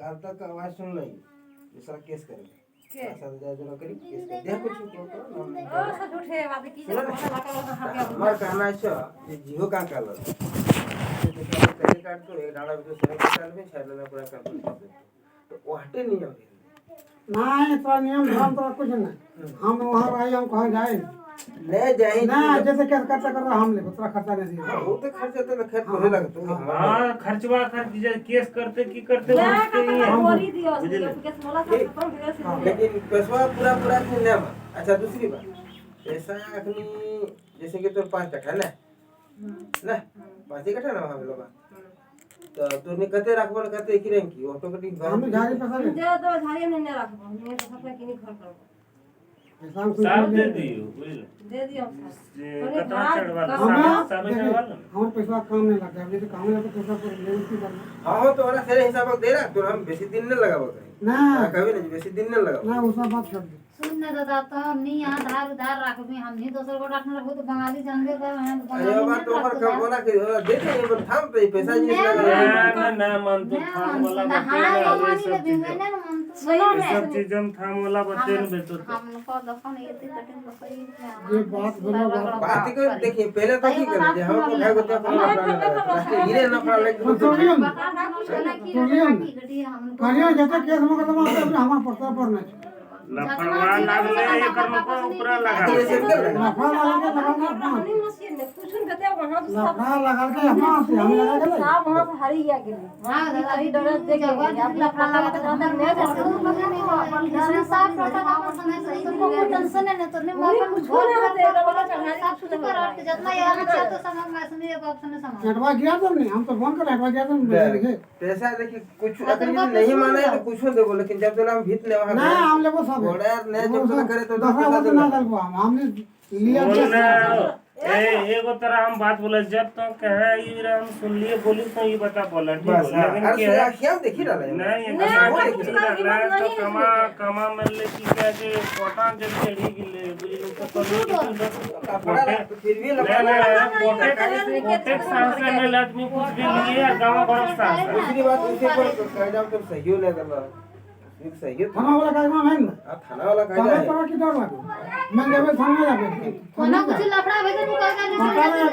काल तक आवाज सुन ली दूसरा केस करेंगे 5,000 जमा करी केस कर दिया कुछ को सब झूठे बात की से हमार कहना है ये जियो का कर लो कहीं काट तो एक डाला भी तो सर काट में छाड़ लेना पूरा कर दो तो वो हटे नहीं होगी नहीं तो नियम धर्म तो कुछ नहीं हम वहाँ आए हम कहाँ जाए ले जाए ना जैसे क्या खर्चा कर रहा हम ले उतना खर्चा नहीं दिया वो तो खर्चा तो खेत में लगा तो हां खर्चवा खर्च केस करते की करते उसके लिए बोली दियो केस मोला सब खत्म हो गया लेकिन पैसा पूरा पूरा नहीं अच्छा दूसरी बात पैसा अखनी जैसे कि तोर 5 कट्ठा ना 5 कट्ठा ना हम लोग तो तूने कते रखबो कते की रंग की ऑटो कटिंग हम झाड़ी पैसा दे दो झाड़ी में नहीं रखबो नहीं तो सब किनी घर करो साहब दे दियो बुझल दे दियो कतना चढ़वा सब चढ़वा हम पैसा काम नहीं लगा अभी तो काम लगा पैसा पर लेने की करना हां तो वाला तेरे हिसाब से दे रहा तो हम बेसी दिन नहीं लगाबो ना कभी नहीं बेसी दिन नहीं लगाबो ना उसका बात छोड़ दे सुन ना दादा तो हम नहीं यहाँ धार उधार रखबे हम नहीं दोसर को रखना रखबो तो बंगाली जानबे कर हम अरे बाबा तो पर कम बोला कि दे दे ये थाम पे पैसा जी लगा ना मन तो थाम वाला बच्चे सब चीज हम थाम वाला बच्चे ने बेचो हम को दफन ये कटिंग बकरी ये बात बोलो बात को देखिए पहले तो की करे हम को भाई गोते पर लास्ट हीरे न पड़ा लेकिन करियो जैसे केस मुकदमा होता है हमारा पड़ता पर नहीं लफड़वा लागले एकर में को ऊपरा लगा लफड़ा लगा के नहीं मशीन ने कुछ न कहते वहां तो सब लफड़ा लगा के यहाँ से हम लगा के सब वहां से हरी गया गेली हां दादा अभी डर देख के अपना फाटा का अंदर ले जा साफ रखा अपन समय सही तुमको कोई टेंशन है ना तो नहीं अपन कुछ नहीं होते वाला चढ़ा साफ सुथरा रख जितना ये अच्छा तो समझ में सुनिए ऑप्शन है समझ हटवा गया तो नहीं हम तो फोन कर हटवा गया तो नहीं पैसा देखिए कुछ अगर नहीं माने तो कुछ दे बोले लेकिन जब तो हम भीत ले वहां ना हम लोग सब घोड़ा यार नहीं जब तो करे तो दफा वो ना डालबो हमने लिया एगो तरह हम बात बोले जब तो कहे ये हम सुन लिए बोली तो ये बता बोला ठीक है लेकिन अरे क्या देखी रहा है नहीं तो कमा मिलले की क्या के कोटा जब चढ़ी गिले बुझलो तो फिर भी कोटे सांस में आदमी कुछ भी लिए गांव बरफ सांस दूसरी बात उसे पर कह जाओ तो सही हो लेगा ठीक सही है थाना वाला काम है ना थाना वाला कह थाना जाए पर की डर लगे मैं जब थाने जाके कोना कुछ लफड़ा भेज तू कह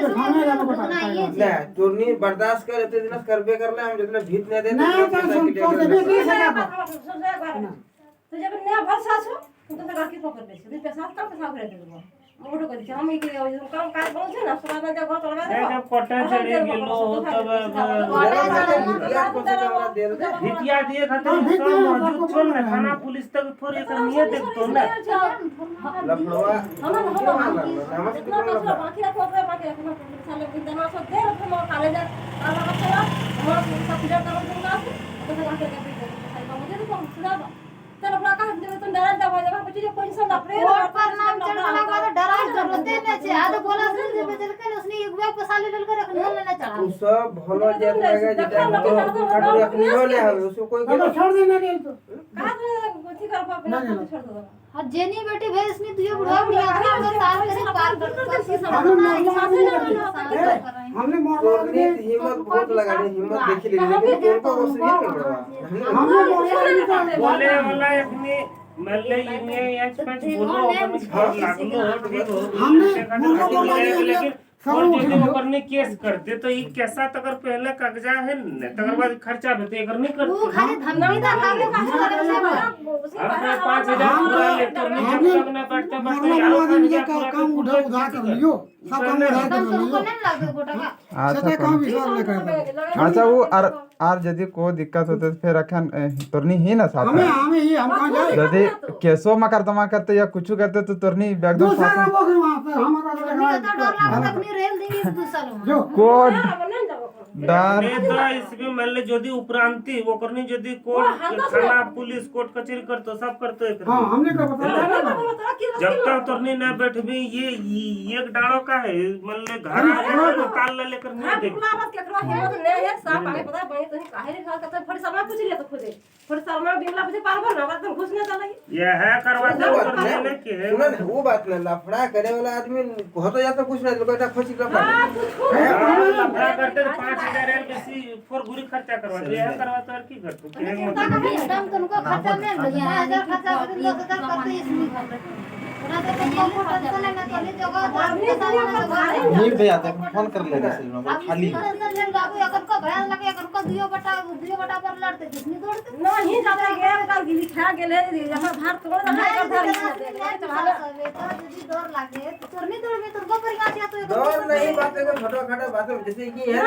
के थाने जाके बता ना तोरनी बर्दाश्त कर इतने दिन करबे कर ले हम जितना भीत नहीं देते ना तो सुन तो भी सका तो जब नया भरसा छो तो घर की पकड़ ले से पैसा कम पैसा करे देबो मोटो कर हम के काम काज बहुत है ना सुबह में जब घर लगा दे जब कोटा चढ़ी गेलो तब भितिया दिए खातिर सब मौजूद छोड़ ना थाना पुलिस तक फोर एकर नियत देखतो ना लफड़वा हम इतना तो बाकी रखो बाकी रखो साले दिन दमा सब दे रखो हम काले जा आला का चला हम सब फिर करो दूंगा तो फिर आके मुझे तो सुना चल अपना का तो डरा दबा जब बच्चे पेंशन अपने कोर्ट पर नाम चढ़ाने का तो डरा जरूरत नहीं है आ तो बोला सुन जब चल के उसने एक बार पैसा ले लेकर रखने लेना चढ़ा उ सब भलो जेत लगे जेटा तो काटो रखनी हो ले हवे उसको कोई तो छोड़ देना नहीं तो कहां थी कर बिना छोड़ दो हां जेनी बेटी भाई इसने तुझे बुढ़ा नहीं आखिर में साल करे पार कर हमने मोड़ तोरनी हिम्मत बहुत लगा रे हिम्मत देख ली लेकिन तोर को बस नहीं कर रहा हमने बोले वाला अपनी मल्ले इने एच पच बोलो अपन लागलो ठीक हो हमने लेकिन और यदि वो करने केस करते तो ये कैसा तकर पहले कागजा है न तकर बाद खर्चा भी तो एकर नहीं करते वो खाली धमकी दा कागज पास करे से अपने 5,000 पूरा लेकर नहीं जब तक ना बैठते बैठते यार काम उठा कर लियो सब काम उठा कर लियो तुमको नहीं लगे गोटा का अच्छा काम विश्वास नहीं करता अच्छा वो आर यदि कोई दिक्कत होते तो फिर रखन तोरनी ही ना साथ हमें ही हम कहां जाए यदि केसो मकदमा करते या कुछ करते तो तोरनी एकदम दूसरा साथ वो के वहां पे हमारा तो डर लगा अपनी रेल देंगे 2 साल में जो कोड डर नहीं तो इसमें मान ले यदि उपरांति वो करनी यदि कोर्ट थाना पुलिस कोर्ट कचहरी करतो सब करतो है हां हमने का बता जब तक तोरनी ना बैठबी ये एक डाड़ो का है मान ले घर ताल लेकर नहीं देख बात केकरो हिम्मत नहीं है साफ आगे पता है भाई तो काहे रे खा करते फड़ी शर्मा पूछ लिया तो खुदे फड़ी शर्मा बिमला बुझे पारबो ना एकदम घुस नहीं चलेगी यह करवाते वो ऊपर बात देने नहीं के है सुनो ना वो बात ना लफड़ा करे वाला आदमी होता जाता कुछ नहीं बेटा खोची लफड़ा हां कुछ लफड़ा करते तो 5000 बेसी फोर गुरी खर्चा करवाते यह करवाते और की करते के मतलब एकदम तुमको खर्चा में 5000 खर्चा कर 10000 करते इसमें ना तो तुमको टेंशन है ना तो ले जगह नीट दे जाते हैं फोन कर लेने से मतलब खाली टेंशन ले लागू अगर को भयान लगे अगर को दियो बटा पर लड़ते किसने दौड़ते नहीं जाते गेल कल गिली खा गेले यहाँ धार तोड़ दे कर धार यदि डर लागे तो चोरनी दौड़ में तुमको परिवार तो दौर नहीं बातें को छोटा खाटा बातें जैसे कि है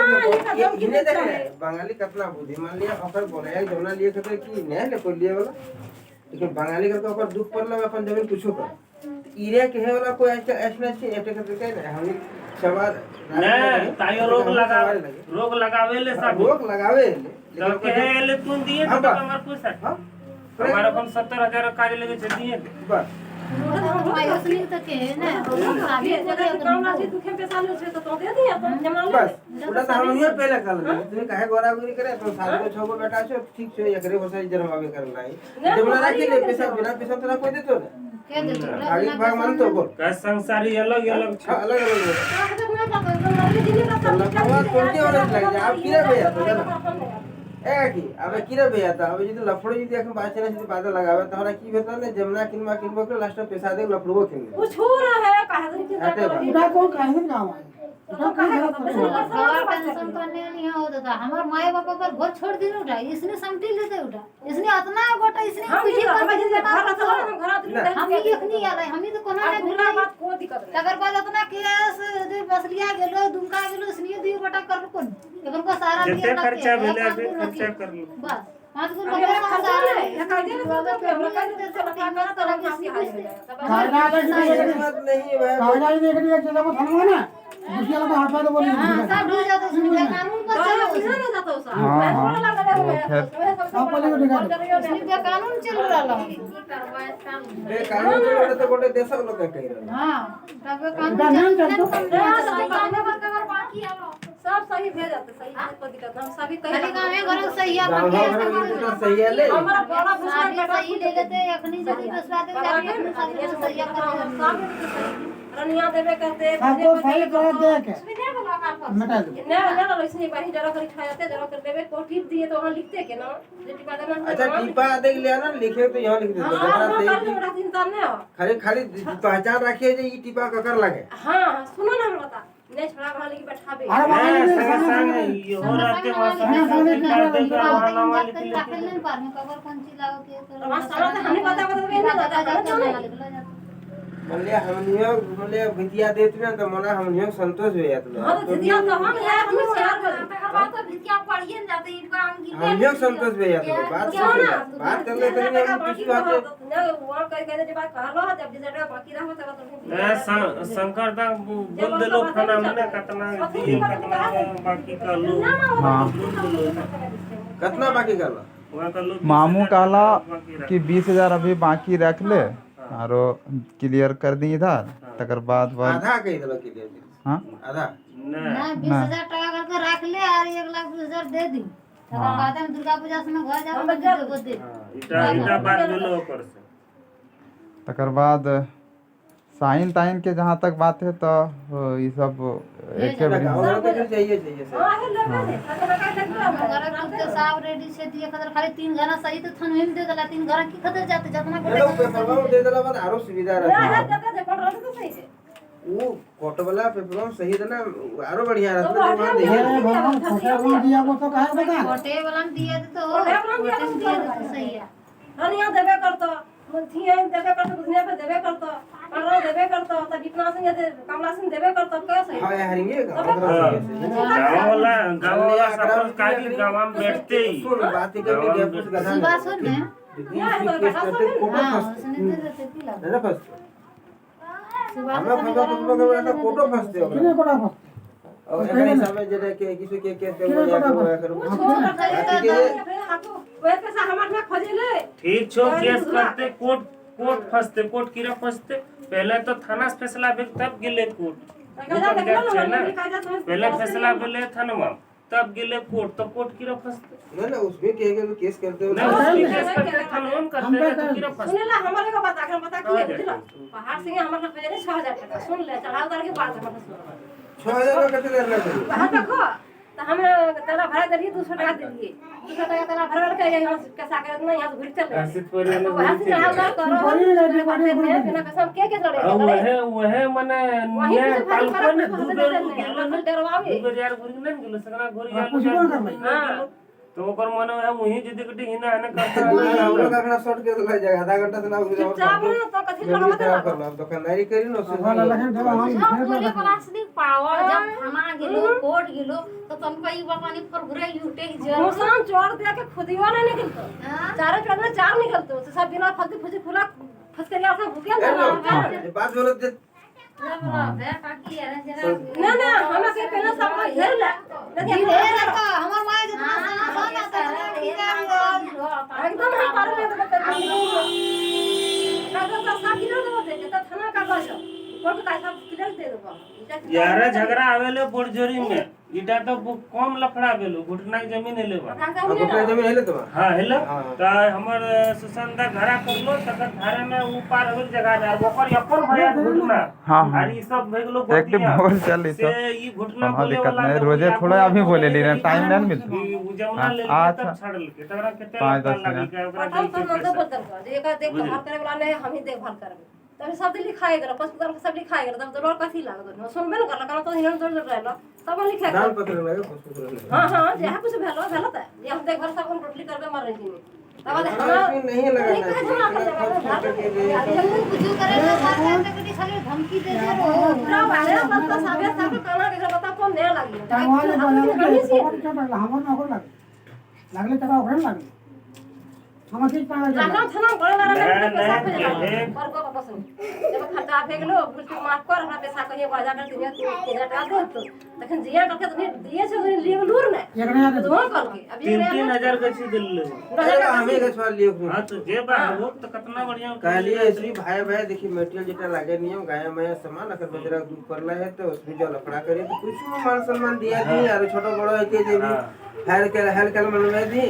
इन्हें देख रहे बंगाली कितना बुद्धिमान लिया ऑफर बोले एक जमना लिए कहते कि नहीं ले कोई लिए वाला लेकिन बंगाली करके ऊपर दुख पड़ला अपन जमीन कुछो कर इरे के है वाला कोई ऐसा ऐसे करके नहीं हम सवाल नहीं तायो रोग लगावे ले सब रोक लगावे तो के ले तुम दिए तो हमार पैसा हां हमारा कौन 70000 काज लगे छ दिए बस असली तो के ना अभी जगह काम ना थी दुखे पे साल से तो दे दिया तो जमा ले बस उड़ा तो हम नहीं पहले कर ले तुम्हें काहे गोरागोरी करे तो साल को छगो बेटा छो ठीक छो एकरे होसाई जन्मावे करना है जब ना के लिए पैसा बिना पैसा तो कोई देतो ना के दे आगे भाग मान तो बोल का संसारी अलग अलग छ अलग अलग लफड़ा कोणती वाला लग जा आप किरे भैया तो ना ए की अबे किरे भैया था अबे यदि लफड़ो यदि देखम बाचे ना बादल लगावे तो हमरा की होता ने जमुना किनवा किनबो के लास्ट में पैसा दे लफड़ो किन कुछ हो रहा है कहा दिन चिंता करो उड़ा कौन काहे गाँव है उड़ा कहीं सवाल टेंशन करने नहीं होता था हमारे माए बाप पर घर छोड़ दिन उठा इसने समटी लेते उठा इसने इतना गोटा इसने हम पीछे घर कर में घर चला हम घर आदमी हम ही नहीं आले हम ही तो कोना अब नहीं बुला बात को दिक्कत नहीं तगर बाद इतना केस दे बसलिया गेलो दुमका गेलो इसने दी गोटा कर कोन एकर को सारा जितने खर्चा भेले अभी खर्चा कर लो बस पांच गो अरे बंदा खर्चा सारा नहीं ये कायदे से तो हमरा का दे तो लफड़ा करा तो हम हाथ हो जाएगा कागजा लगी बात नहीं है कागजा देख लिया चला को थामा ना दूसरे को हाथ में बोली हां सब ढूंढ जाता उसने कानून पर चलो नहीं जाता उसा हाँ, हाँ। थोड़ा लगा रहा है आप पहले को दिखा दो। इसने कानून चल रहा है ए कानून के तो कोटे देश लोग कह रहे हां तब उड़ा नहीं चलतो सब सही भेज जाते सही कोई दिक्कत हम सभी कहीं खाली गांव में घर सही है गांव घर में तो सही है ले हमारा बड़ा बुजुर्ग सारी सही ले लेते अखनी जल्दी बसवाते जाके अपने सब सही कर रनिया देवे करते सबको सही कर दे के मिटा दो ना ना इसने बाही जरा कर खाते जरा कर देवे को टिप दिए तो वहां लिखते के ना जे टिपा देना अच्छा टीपा देख लिया ना लिखे तो यहाँ लिख देते हां जरा कर बड़ा चिंता नहीं हो खाली खाली पहचान रखिए जे ई टीपा ककर लगे हां सुनो ना हम बता नहीं छोड़ा वहां लेके बैठाबे अरे नहीं बाबा संग ये हो रहते वहां नहीं पार में कवर कौन सी लाओ के वहां सारा तो हमें पता नहीं मल्ले हमनियो भितिया देत में तो मना हमनियो संतोष हो जात हां तो दिया तो हम है हम शेयर कर बात तो भितिया पड़िए न जाते इनका हम गिर हमनियो संतोष हो जात बात बात कर ले तो हम कुछ बात ना वहां कह जे बात कहलो जब जटा बाकी रहो तब तो शंकर दा बोल देलो खाना मने कितना दिए कितना बाकी कर लो हाँ कितना बाकी कर लो वहां कर लो मामू कहला कि 20000 अभी बाकी रख ले और क्लियर कर दी इधर तकर बाद आधा कह देलो के लिए हाँ आधा ना 20000 टका करके रख ले और 1,20,000 दे दी तकर बाद हम दुर्गा पूजा समय घर जा के दे इटा बात बोलो ऊपर से तकर बाद साइन ताइन के जहाँ तक बात है तो ये सब एक गाँव तो चाहिए चाहिए सर हां है लगा घर के साफ रेडी से दिए खतर खाली 3 घना सही तो थन में दे देला 3 घर की खतर जाते जितना हेलो पेपर में दे देला बाद आरो सुविधा ना है रहती जगह जे पड़ रहा तो सही है वो कोट वाला पेपर में सही है ना आरो बढ़िया तो रहता है वहां ये देखिए भगवान छोटा बोल दिया वो तो काहे बता छोटे वाला दिए तो छोटे वाला दिए तो दिए तो सही है रनिया देवे करतो मुथिया देवे करतो दुनिया पे देवे करतो पढ़ो देवे करतो तब इतना संग दे कमला सिंह देवे करतो कैसे हां हरिंगे गाँव वाला सब काकी गाँव में बैठते ही सुन बात के लिए कुछ गधा सुबह सुन ने फोटो हां फंसते सुन दे देते की लगा है ना फंसते सुबह हमें फोटो का फोटो फंसते हो किने कोड़ा फस और एकरे समय जे के किसी के पे हो या करो वे पैसा हमर में खोजिले ठीक छो केस करते कोर्ट फंसते कोर्ट कीरा फंसते पहले तो थाना से फैसला भेल तब गेले कोर्ट पहले फैसला भेले थाना तब गेले कोर्ट तो कोर्ट की फंसते ना उसमें कहेगा तो केस करते हो ना उसकी केस करते थानों करते हैं तो की फंसते सुन ले हमारे को बता कि बुझला पहाड़ से हमारे को भेजे 6000 टका सुन ले चढ़ाव करके बात हमारे सुन 6000 का कितने करना चाहिए बाहर देखो तो हमें तेरा भाड़ा दे दिए 200 टका दे दिए 200 टका तेरा भाड़ा के यहाँ कैसा करे ना यहाँ से घुर चल आसित पर ये लोग वहां से चढ़ाव करो बिना पैसा के लड़े वह माने वहीं नया से ताल भाड़ा को ने हम डरवावे 2000 घुरी नहीं गेलो सगना घुरी गेलो तो ओकर माने हम वही जिद कटी हिना हने करता हम लोग अपना शॉर्ट के लग जाएगा आधा घंटा से ना चुपचाप ना तो कथी लगावत है करना दुकानदारी करी ना वाला लखन जब हम सब बोले प्लास्टिक पावर जब थाना गेलो कोर्ट गेलो तो तनका ई बापानी पर घुरे यूटे की जरूर मौसम चोर दे के खुदियो ना निकलतो चारों चोर में चार निकलतो तो सब बिना फलती फुसी फुला फस के आके भूखे ना बात बोलत काकी है जरा ना हमें के पहले सब को घेर ले लेकिन हमर माय जितना साना एकदम हम पार में तो का साकी ना दे के थाना का बस कोर्ट का सब क्लियर दे दो यार झगड़ा आवेले बोरजोरी में इटा तो कम लफड़ा गेलो घुटना की जमीन हेले बा अपना जमीन है तो हां हेलो त हमर सुसंदा घरा करलो तकर धारे में ऊपर हवेल जगह जा ओकर अपन भया घुटना हाँ हाँ और ई सब भे गेलो एक दिन भोल चल से ई घुटना हाँ दिक्कत नहीं रोजे थोड़ा अभी बोले ली ना टाइम नहीं मिलता जमुना ले अच्छा। तब छाड़ल के तकरा केते 5-10 लागी के ओकरा हम तो नंद बदल कर जे का देखभाल करे वाला नहीं हम ही देखभाल करबे तब सब लिखाए गलो पशुधन के सब लिखाए गलो तब तो कथी लागत सुनबे न करला तो हिनन जोर जोर रहलो सब लिखाए दान पत्र लगे पत्र लगे हां जे कुछ भेलो त ये हम देखभाल सब हम टोटली करबे मर रही तब इसमें नहीं लगाना बुझू करे ना सरकार के कटी खाली धमकी दे दे रो पूरा वाले बस तो सबे सब काना के बता कौन दे लागी टांगवाले बाजार के सपोर्ट क्या लगला हमर नौकर लागले टका ओकरे लागले हम ठीक पावे जाना थाना बड़े वाला पैसा पे जाना पर को वापस जब खर्चा आ गेलो बुलटी माफ कर हमरा पैसा कहिए बाजा कर दिए 3000 टका दे तो तखन जिया करके तो दिए छे तो लिए लूर ने एकरे याद तो कल के अभी 3000 के छी दिल ले हमें के सवाल लियो हां तो जे बा वो तो कितना बढ़िया कहलिए ऐसी भाई देखिए मटेरियल जेटा लागे नियम गाय में सामान अगर बजरा दूध करला है तो उसमें जो लफड़ा करे तो कुछ मान सम्मान दिया दी और छोटा बड़ा है के जे भी हेल के मन में दी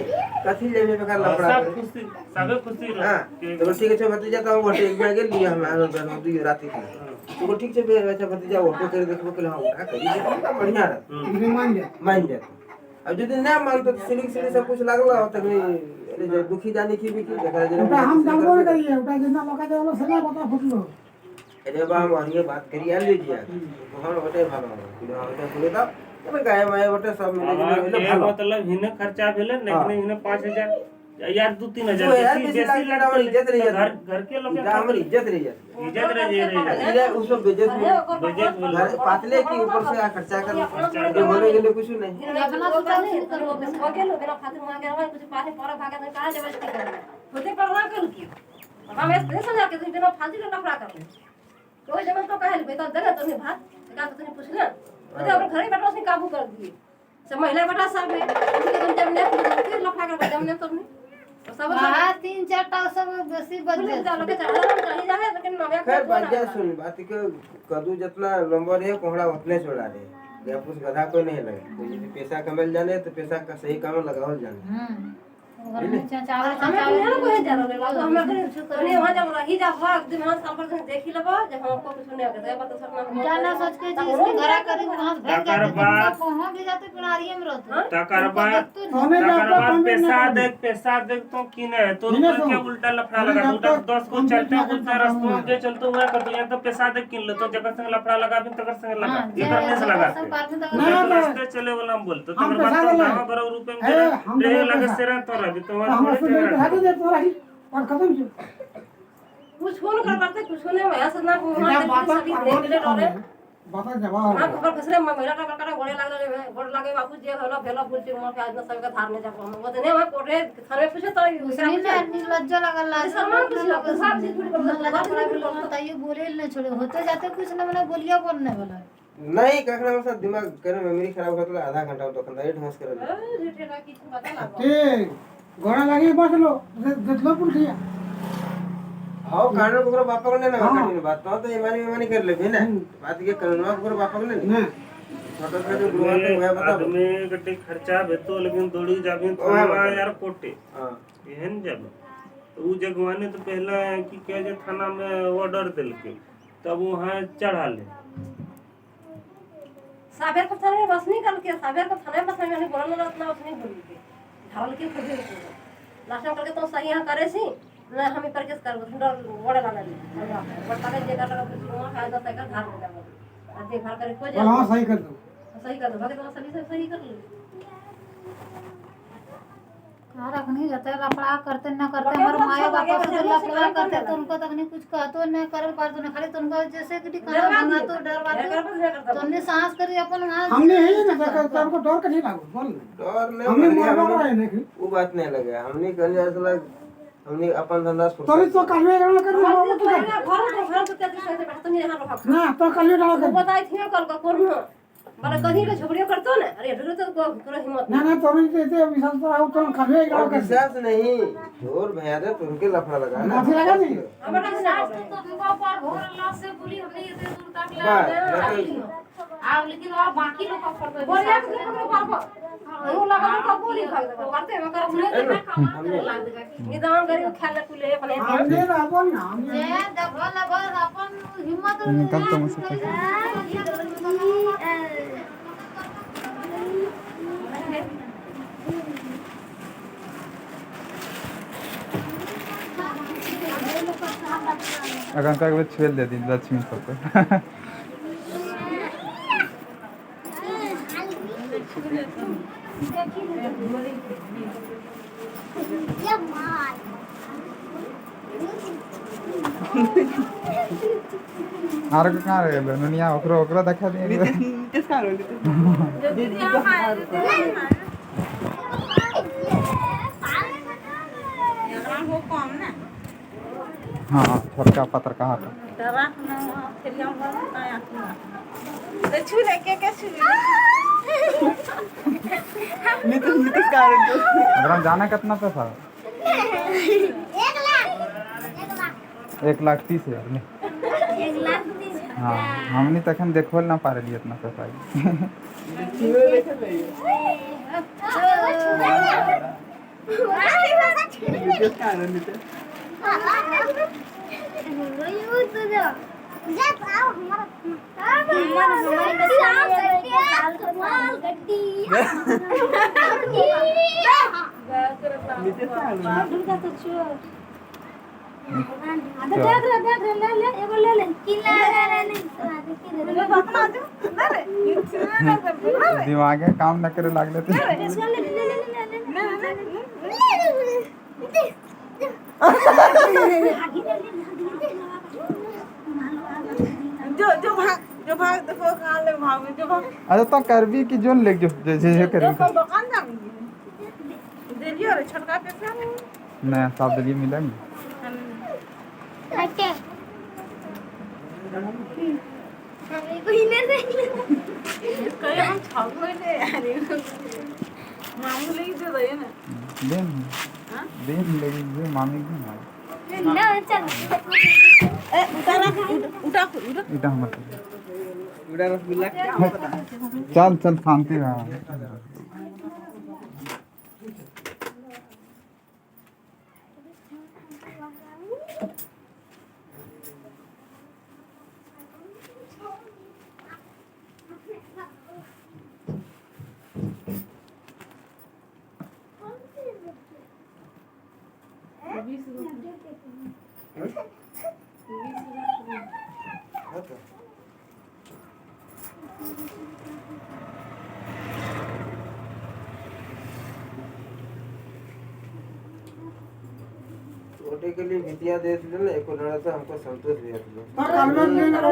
कथी ले में बेकार लफड़ा सब खुशी सबे खुशी रह हां तो ठीक है भतीजा तो वो एक बैग लिए हम आनो बनो दी रात की तो ठीक है अच्छा भतीजा ऑटो कर देखबो के हां उठा करी देखो बढ़िया रह मान जा अब यदि ना मान तो सिलिंग सब कुछ लागला हो तक अरे जो दुखी जाने की भी की देखा उटा हम जानबो नहीं करिए उटा जितना मौका देलो सला पता फुटलो अरे बा हम ये बात करी आ लीजिए कौन होते भालो कि होते बोले तो अब गाय माय होते सब मिले ये मतलब हिने खर्चा भेले लेकिन हिने 5000 यार 2-3000 बेसी लड़ा हमारी इज्जत रही है घर के लोग हमारी इज्जत रही है इज्जत रह ये उसको बेइज्जत पातले की ऊपर से खर्चा कर ये होने के लिए कुछ नहीं अपना सोचा नहीं करो बस हो गेलो बिना खातिर मांगे रहा कुछ पानी पर भागे तो कहां जबरदस्ती कर होते पर ना कर की हम ऐसे 10,000 के बिना फालतू का लफड़ा कर तो जब तो कहल बे तो देगा तो नहीं भात का तो नहीं पूछना तो अपन घर बैठा से काबू कर दिए सब महिला बैठा सब है उनके जब ने लफड़ा कर जब ने तो नहीं सब हां 3-4 टा सब बेसी बच बोले जा लोग चढ़ा चढ़ी जाए लेकिन नवे खैर बाजा सुन बात के कदू जितना लंबा रहे कोहड़ा उतने छोड़ा रहे या कुछ गधा कोई नहीं लगे तो यदि पैसा कमाल जाने तो पैसा का सही काम लगावल जाने घर में चावल हमें नहीं कोई जा रहा है हम अगर वहां जब रही जा भाग दिमाग साल पर देखी लेबो जब हमको कुछ नहीं होगा पता सब जाना सोच के जिस घर करी वहां भेज जाते वहां भी जाते पिणारिये में रहते तकर बाद पैसा देख तो किने तो क्या उल्टा लफड़ा लगा उल्टा 10 को चलते उल्टा रास्ता में चलते हुआ कर तो तो पैसा देख किन ले तो जगह संग लफड़ा लगा भी तकर संग लगा इधर में से लगा रास्ते चले वाला बोल तो तकर बाद तो गांव बरो रुपए में रे लगे सेरा तो तो हम थोड़े हट दे तो रही और खत्म जो कुछ फोन कर करते कुछ नहीं वहां से ना वहां सभी देख ले डरे बता जवाब हां खबर फसरे महिला का करके गोड़े लागले रे गोड़ लागे बापू जे होला भेला बुलची उमर के आज ना सब का धार में जाब हम वो नहीं वहां कोठे थाने पूछे तो नहीं लज्जा लगल सम्मान कुछ लोग सब चीज पूरी लज्जा पड़ा भी लोग तो ये बोले नहीं छोड़े होते जाते कुछ ना मैंने बोलिया बोलने वाला नहीं कखना मतलब दिमाग करे मेमोरी खराब होता है आधा घंटा तो कंदा ढोस करे रेटे का किछ पता ना ठीक घोड़ा लगी बसलो जतलो पुलिया हां कानून को बापा को ना काटी बात तो ईमानी कर ले भी ना बात के कानून को बापा को नहीं ना छोटा छोटा गुरुआ तो मैं बता आदमी गड्डी खर्चा भेतो लेकिन दौड़ी जाबी तो यार कोटे हां एहन जाबे तो उ जगवाने तो पहला कि कह जे थाना में ऑर्डर दिलके तब वहां चढ़ा ले साबेर को थाने में बस नहीं करके साबेर को थाने में बस नहीं बोलना ना उतना उसने बोल के ढाल के खुद ही लास्ट में करके तो सही यहां करे सी ना हम परकेस करबो थोड़ा बड़ा लाना ले बड़ा का जगह लगा तो वहां फायदा तक धार हो जाएगा देखभाल करे को बोल हाँ सही कर दो सही कर दो बाकी तो सभी से सही कर ले रखनी रहते लफड़ा करते न करते हमारे माए बाप से लफड़ा करते तो उनको तक नहीं कुछ कहतो न कर पातो न खाली तुमको जैसे कि खाना मंगा तो डर बात तुमने सांस करी अपन वहां हमने है ना तुमको डर का नहीं लागो बोल डर नहीं हमने लगे, मारवा रहा है नहीं वो बात नहीं लगे हमने कल ऐसा हमने अपन धंधा तो भी तो कल में डाल कर हम तो घर तो तेरे से बैठ तो नहीं यहां रखा ना तो कल में डाल वो कर बताई थी कल का कौन माने कहीं के झगड़ियो करतो ना अरे ढेर तो पूरा हिम्मत ना ना तो भी ते विशाल तो आओ तो कल में डाल कर विश्वास नहीं जोर भैया दे तुमके लफड़ा लगा ना माफी लगा नहीं हमारा सास तो हमको पर घोर अल्लाह से बोली हमने ये दूर तक बस आ लेकिन और बाकी लोग का फर्क बोलिया कि हमरे पापा वो लगा तो बोली खा दे करते हम कर सुने तो निदान करी खेल कुले अपने हमने अपन ना हमने जे देखो ना बस अपन हिम्मत निकल तो मुझसे अगर का एक छेल दे दी लक्ष्मी सब पे आर को कहां रे दुनिया ओकरो ओकरो देखा दे हां छोटका पत्र कहां अगर जाना कितना पैसा 1,30,000 में हाँ हमने तखन देखोल ना पारे लिए इतना पैसा दिमागे काम न करे लागले थे जो भाग देखो कहाँ ले भाग जो भाग अच्छा तो करबी की जोन ले जो जे करेंगे दुकान जाएंगे देलियो रे छोटका पैसा नया सब दिल्ली मिलेंगे कहीं हम छागो ले यार मामूली दे दे ना दिन दिन लगी जो मामी की मारी उठा इटा मत उड़ा रसगुल्ला चल चल शांति रहा छोटे के लिए विद्या दे दिले ना एको लड़ा तो हमको संतोष भी आती है तो कल में नहीं लगा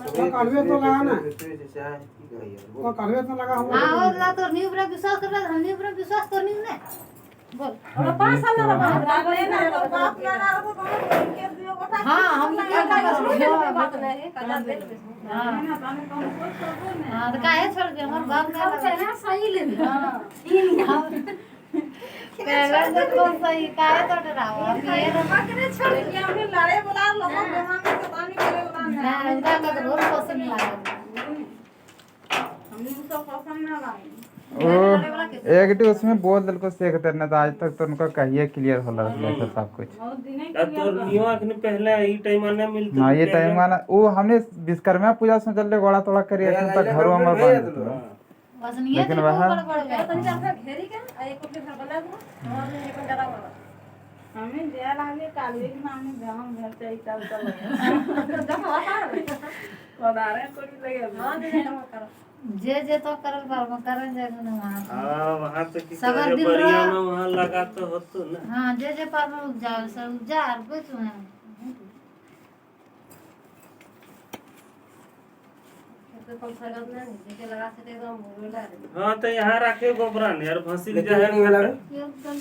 तो कल में तो लगा ना तो कल में तो लगा हम हां और तो न्यू पर विश्वास कर रहा हम न्यू पर विश्वास करनी ने बोल और 5 साल ना रहा बाप ना ना तो के दियो गोटा हां हम क्या कर बात नहीं कदा दे हां तो काहे छोड़ के हमर बाप ना लगा सही ले हां पहले तो कौन सही काहे तो डरावा ये पकड़े छोड़ के हमने लड़े बोला लोगों बेमान के तानी करे बोला ना उनका का तो बहुत पसंद लगा सब पसंद ना लागे वो एक टी उसमें बोल दिल को सेख देना तो आज तक तो उनका कहिए क्लियर हो रहा है सब कुछ। और दिने अब तो नियो अखनी पहले ई टाइम आने मिलते हाँ ये टाइम वाला वो हमने विश्वकर्मा पूजा से चल गोड़ा तोड़ा करिए तो घरों में बन बस नहीं लेकिन है वह बड़ तनी जाके घेरी के आ एक कोठे घर बना दो और एक डरा वाला हमें दे लागे काले के नाम में गांव घर चाहिए तब चल जब आता है कोदारे कोड़ी लगे हां दे हम कर जे तो करल बार करल जाए ना वहां हां वहां तो की सगर करे दिन बढ़िया रहा- ना वहां लगा तो होतो ना। हां जे पार में उपजा सब उपजा और कुछ में तो कम सरगत ना जेके लगा से एकदम बोला रे हां तो यहाँ रखे गोबरन यार भसी लेकिन जाए नहीं वाला एकदम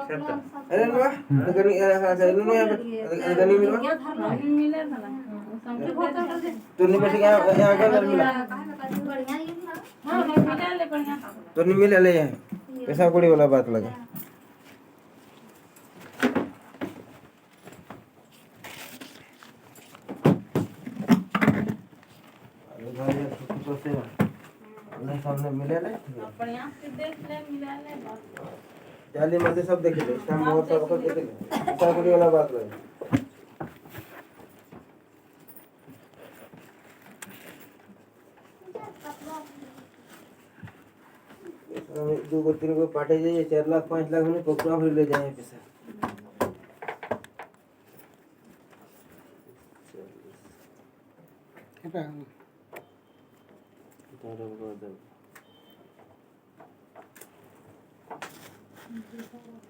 खेता। अरे नुआ गनी गनी मिलवा क्या धरना मिले था ना समझे बहुत कर दे तो नहीं बैठ गया यहाँ का घर मिला काहे ना काहे बढ़िया ये ना हां मिले ले बढ़िया तो नहीं मिला ले यहाँ पैसा कोड़ी वाला बात लगा सामने मिले ना बढ़िया से देख ले मिले ले बस जाली मध्य सब देखे थे शाम बहुत सब को देखे थे पैसा कोड़ी वाला बात लगा दो को तीन को पाटे जाइए 4 लाख 5 लाख में पकड़ा भर ले जाए पैसा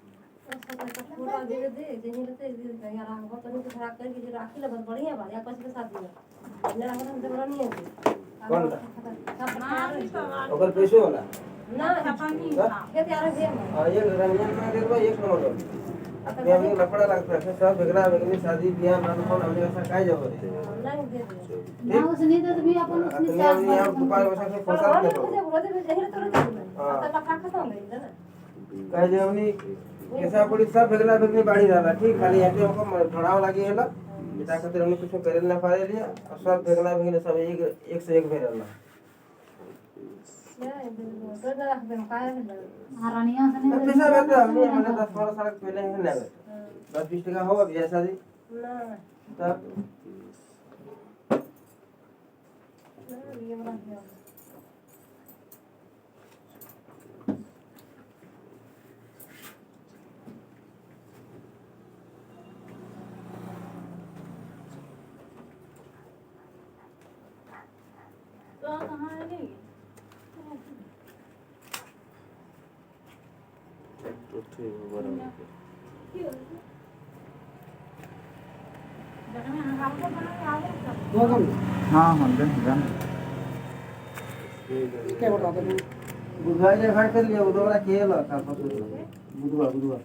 पूरा दे दे जेनी लेते यार आगो तो नहीं खराब कर के राखी ले बहुत बढ़िया बा या पैसे के साथ दिया मेरा हम जबरा नहीं है कौन सब ओकर पैसे वाला ना खेत यार है और ये रंजन में देखो एक नंबर अपने हम लफड़ा लगता है सब बेगना बेगनी शादी ब्याह नानपन हमने ऐसा काहे जब रे नहीं दे दे ना उसने तो भी अपन उसने अपने हम यहाँ दुकान में से फंसा रोज दे रोज रोज जहर तो नहीं आता का खत्म है ना कहे जे हमनी कैसा पड़ी सब बेगना बेगनी बाड़ी रहला ठीक खाली हटे हमको ढोड़ाव लगी हैला बेटा खातिर हमने कुछ करे ना पारे लिया और सब बेगना बेगनी सब एक से एक भेरला तो रख दे काहे है हारानिया से तो पैसा बेटा हमने मैंने 10-12 साल पहले है ना 10-20 टका होगा ब्याह शादी ना तब ये बना दिया तो कहां है नहीं तो ठीक है बराबर देखने हम को बना के आवे सब दो कम हाँ हाँ दिन क्या बता दो बुधवार ने हाट कर लिया बुधवार केला का बुधवार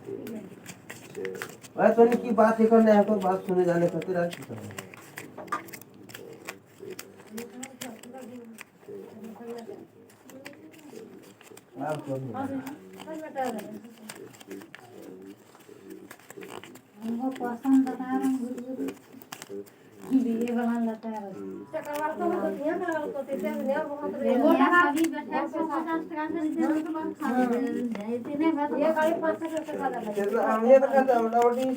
अरे तो की बात है करने है कोई बात सुने जाने खातिर आज आप कौन हमको पसंद बता रहा हूँ ये बना लेता है चक्रवाल तो यहाँ करवाल को तेरे ने बहुत रे वो लगा भी बैठा 50 टका से दे तो बात खा इतने बात ये गाड़ी 500 रुपए का लगा कितना हमने तो कहता मोटामोटी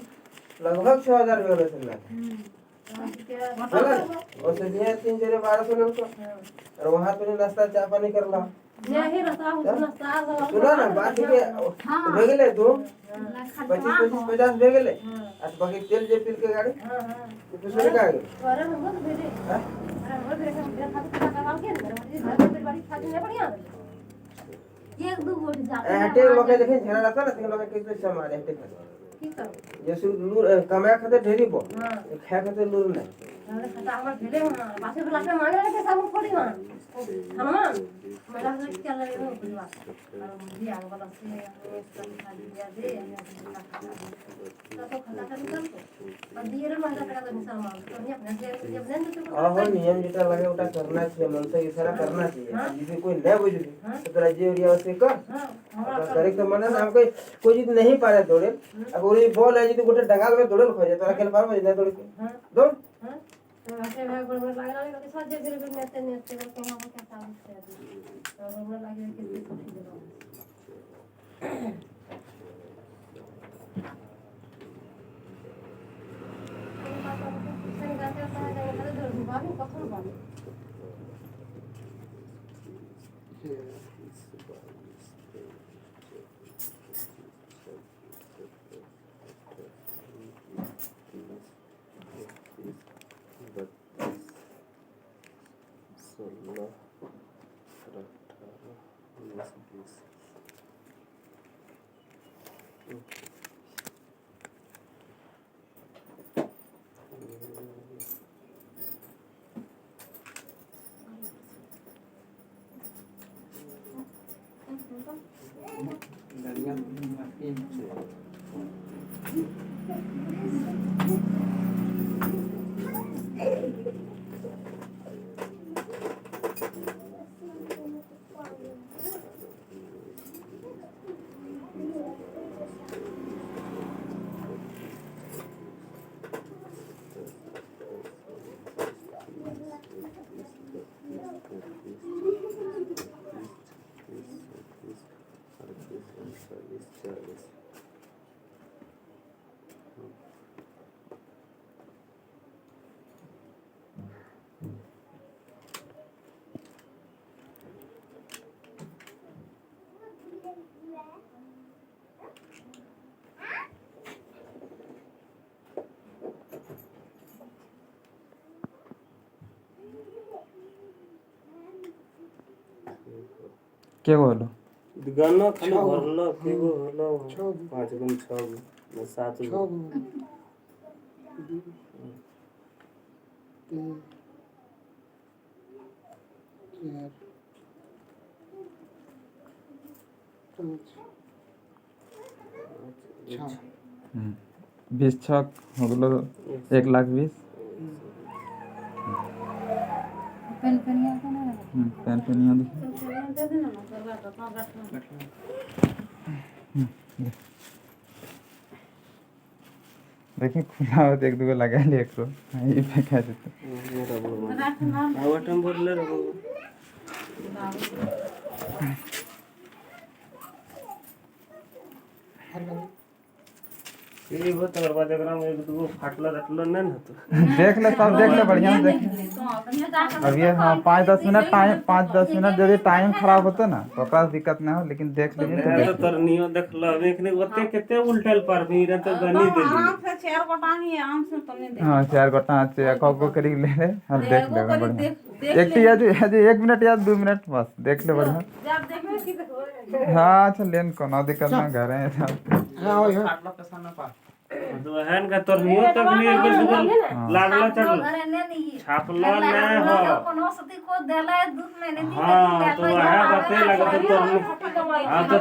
लगभग 6000 रुपए चल रहा है और से दिया 3-1200 लोग और वहां तो नाश्ता चाय पानी करला यही रास्ता रास्ता सुना ना बात के भेगले तू 25-50 भेगले आज बाकी तेल जे पिल के गाड़ी दूसरे का आगे अरे हम तो भेजे अरे हम भेजे हम खाते चक्रवाल के घर पे बड़ी खाते नहीं बढ़िया एक दो गोटी जाते हटे लोग देखे झरा रहता ना लोग कैसे समारे हटे ठीक है ये सुन लूर कमाया खाते ढेरी बो खा खाते लूर नहीं अरे खाता हमर भेले पासे वाला पे मांगे के सब पड़ी वहां हनुमान मेरा से क्या लगे हो परिवार दिया वाला से सब खा दिया दे तो खाता कर निकल और दिए रे महिला का तो निशान मार तो नहीं अपने से जब नहीं तो आहो नियम जेटा लगे उटा करना चाहिए मन से इशारा करना चाहिए यदि कोई नहीं बुझे तो तेरा जे एरिया से कर करे तो मन नाम कोई चीज नहीं पारे दौड़े अगर ये बॉल है जी तो गोटे डगाल में दौड़ल खोजे तोरा खेल पार में नहीं दौड़ के दौड़ ऐसे में गड़बड़ लग रहा है कि सब जगह भी नेते करके हम क्या काम से तो गड़बड़ लग रहा है कि किसी जगह के बोलो गाना खाली भरलो के गो हलो 5 गुण 6 गुण 7 गुण हम्म 20 छक हो गेलो 1,20,000 पेन पेनिया को ना लगा पेन पेनिया देखिए दे देना ना करवा तो बैठना देखिए खुला हो तो एक दो लगा ले एक ये फेंका देते रखना आवटम भरले रहो ये बहुत और बाद एकरा में एक दो फाटला रटलो नहीं न तो देख ले सब देख ले बढ़िया से देख अब ये हाँ 5-10 मिनट टाइम 5-10 मिनट यदि टाइम खराब होता ना तो ओकरा से दिक्कत ना हो लेकिन देख लेकिन तो तो देख तरनियो देखलो एकने ओते केते उल्टल पर भीर तो गनी दे आराम से 4 गोटा ही आराम से तुमने देख हाँ 4 गोटा से को करी ले ले हम देख एगो लेगा करी बढ़िया देख एक यदि 1 मिनट या 2 मिनट बस देख ले बढ़िया जब देखो कि देखो हाँ अच्छा लेन कोनो दिक्कत ना घर है सब हाँ हो गया काटला पैसा ना पा तो हन का तरनियो तक लिए के दुगल लागला चल घरे ने नहीं छापलो ना हो कोनो सती को देला है दुख में नहीं हाँ तो वह बते लगा तो तरनी हाँ तो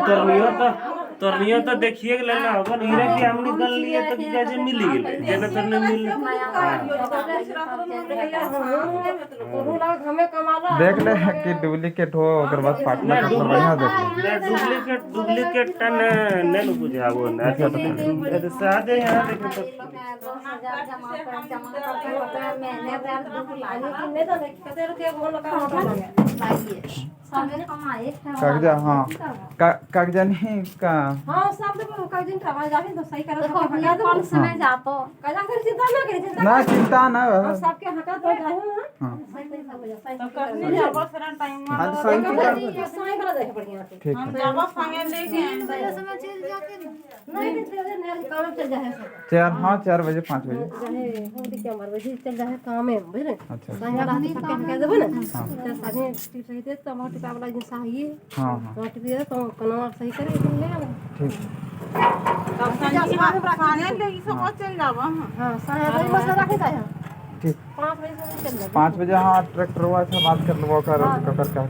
तरनियो तो देखिए के लेना होगा हीरे की हमनी गन लिए तो कैसे मिली गेले जेना तरने मिल हमें कमाला देख ले कि डुप्लीकेट हो ओकर बाद फाटना मतलब बढ़िया देख ले डुप्लीकेट टन न बुझावो ना तो सादे यहां देखो तो जमा करते होता है मैंने यार दुख लागे कि नहीं तो कते रुपया बोल का लाइए सामने कमाए कागजा हाँ कागजा नहीं का हां सब देखो कई दिन का जाके तो सही कर देखो भैया कौन समय जातो कजा कर चिंता ना करे चिंता ना चिंता ना सबके हका तो जाए हाँ सही सही सब हो जाए सही तो करने जाब फिर टाइम हाँ तो सही की बात है। सही कर दे बढ़िया से ठीक हम है जाब संगे लेके आए समय चल जाके नहीं नहीं काम चल जाए सब 4 बजे 5 बजे जाए हम भी क्या मार बजे चल जाए काम में बुझ रहे अच्छा सही रात सबके हका देबो ना तो साथे टिप सही दे तो मोटी पावला जिन चाहिए हाँ हाँ रोटी भी तो कनवा सही करे तुम ले आओ ठीक तब संगे ले ई सब चल जाब हां साया बजे बस रखे जाए ठीक 5 बजे से चल जाए 5 बजे हाँ ट्रैक्टर हुआ था बात कर लो कर कह